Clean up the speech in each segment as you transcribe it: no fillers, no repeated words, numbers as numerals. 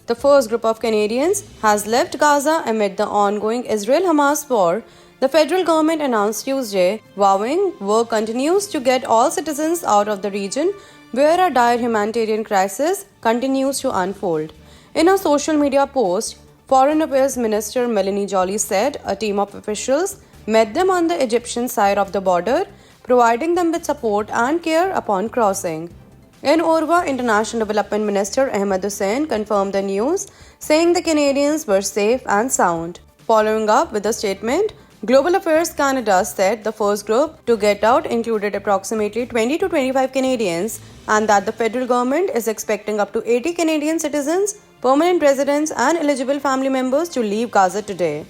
The first group of Canadians has left Gaza amid the ongoing Israel-Hamas war. The federal government announced Tuesday, vowing work continues to get all citizens out of the region where a dire humanitarian crisis continues to unfold. In a social media post, Foreign Affairs Minister Melanie Joly said a team of officials met them on the Egyptian side of the border, providing them with support and care upon crossing. In Urva, International Development Minister Ahmed Hussein confirmed the news, saying the Canadians were safe and sound. Following up with a statement, Global Affairs Canada said the first group to get out included approximately 20 to 25 Canadians and that the federal government is expecting up to 80 Canadian citizens, permanent residents and eligible family members to leave Gaza today.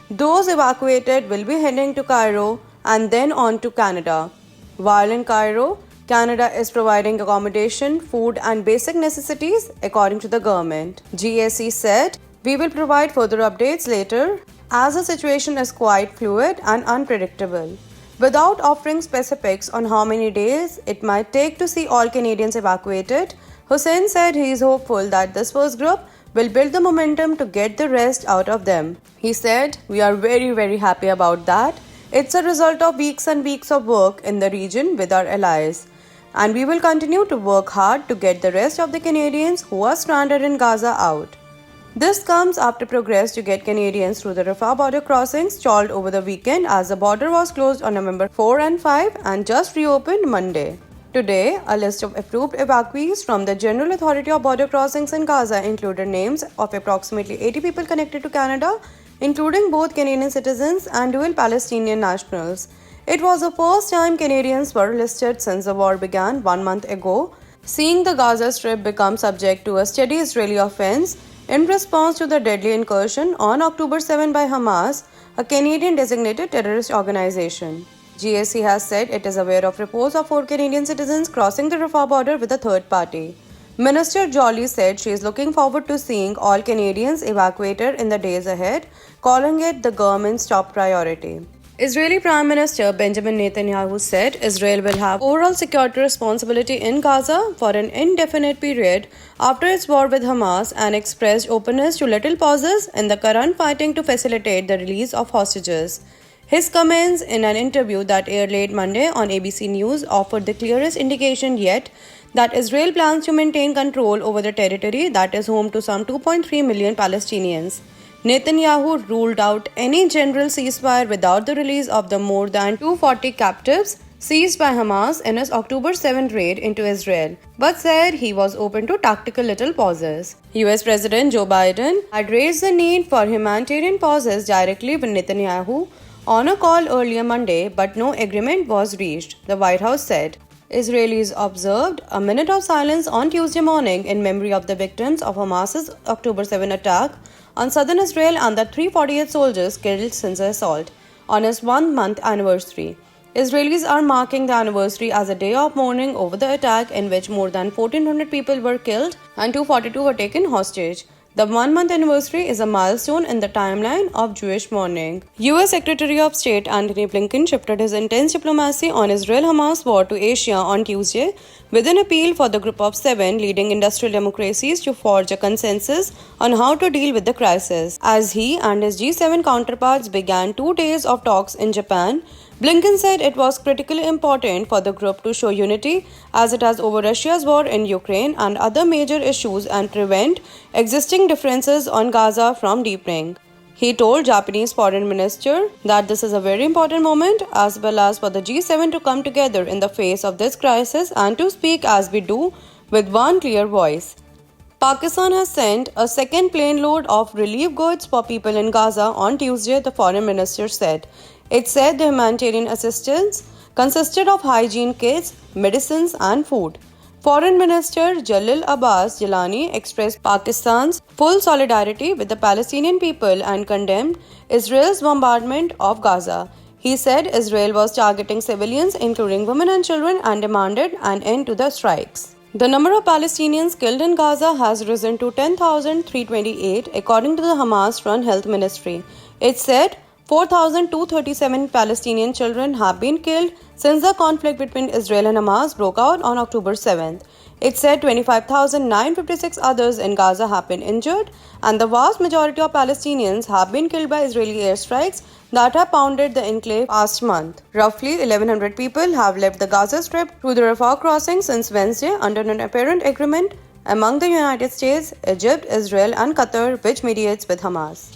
Those evacuated will be heading to Cairo and then on to Canada. While in Cairo, Canada is providing accommodation, food and basic necessities according to the government. GAC said, "We will provide further updates later as the situation is quite fluid and unpredictable." Without offering specifics on how many days it might take to see all Canadians evacuated, Hussein said he is hopeful that this first group will build the momentum to get the rest out of them. He said, "We are very happy about that. It's a result of weeks and weeks of work in the region with our allies. And we will continue to work hard to get the rest of the Canadians who are stranded in Gaza out." This comes after progress to get Canadians through the Rafah border crossings stalled over the weekend as the border was closed on November 4 and 5 and just reopened Monday. Today, a list of approved evacuees from the General Authority of Border Crossings in Gaza included names of approximately 80 people connected to Canada, including both Canadian citizens and dual Palestinian nationals. It was the first time Canadians were listed since the war began 1 month ago, seeing the Gaza Strip become subject to a steady Israeli offense in response to the deadly incursion on October 7 by Hamas, a Canadian-designated terrorist organization. GAC has said it is aware of reports of 4 Canadian citizens crossing the Rafah border with a third party. Minister Joly said she is looking forward to seeing all Canadians evacuated in the days ahead, calling it the government's top priority. Israeli Prime Minister Benjamin Netanyahu said Israel will have overall security responsibility in Gaza for an indefinite period after its war with Hamas and expressed openness to little pauses in the current fighting to facilitate the release of hostages. His comments in an interview that aired late Monday on ABC News offered the clearest indication yet that Israel plans to maintain control over the territory that is home to some 2.3 million Palestinians. Netanyahu ruled out any general ceasefire without the release of the more than 240 captives seized by Hamas in his October 7 raid into Israel, but said he was open to tactical little pauses. US President Joe Biden had raised the need for humanitarian pauses directly with Netanyahu on a call earlier Monday, but no agreement was reached, the White House said. Israelis observed a minute of silence on Tuesday morning in memory of the victims of Hamas's October 7 attack on southern Israel and the 348 soldiers killed since the assault on its 1-month anniversary. Israelis are marking the anniversary as a day of mourning over the attack in which more than 1,400 people were killed and 242 were taken hostage. The 1-month anniversary is a milestone in the timeline of Jewish mourning. US Secretary of State Antony Blinken shifted his intense diplomacy on Israel-Hamas war to Asia on Tuesday with an appeal for the Group of 7 leading industrial democracies to forge a consensus on how to deal with the crisis. As he and his G7 counterparts began 2 days of talks in Japan, Blinken said it was critically important for the group to show unity as it has over Russia's war in Ukraine and other major issues and prevent existing differences on Gaza from deepening. He told Japanese Foreign Minister that this is a very important moment as well as for the G7 to come together in the face of this crisis and to speak as we do with one clear voice. Pakistan has sent a second plane load of relief goods for people in Gaza on Tuesday, the foreign minister said. It said the humanitarian assistance consisted of hygiene kits, medicines and food. Foreign Minister Jalil Abbas Jilani expressed Pakistan's full solidarity with the Palestinian people and condemned Israel's bombardment of Gaza. He said Israel was targeting civilians, including women and children, and demanded an end to the strikes. The number of Palestinians killed in Gaza has risen to 10,328, according to the Hamas-run health ministry. It said 4,237 Palestinian children have been killed since the conflict between Israel and Hamas broke out on October 7th. It said 25,956 others in Gaza have been injured, and the vast majority of Palestinians have been killed by Israeli airstrikes that have pounded the enclave last month. Roughly 1,100 people have left the Gaza Strip through the Rafah crossing since Wednesday under an apparent agreement among the United States, Egypt, Israel, and Qatar, which mediates with Hamas.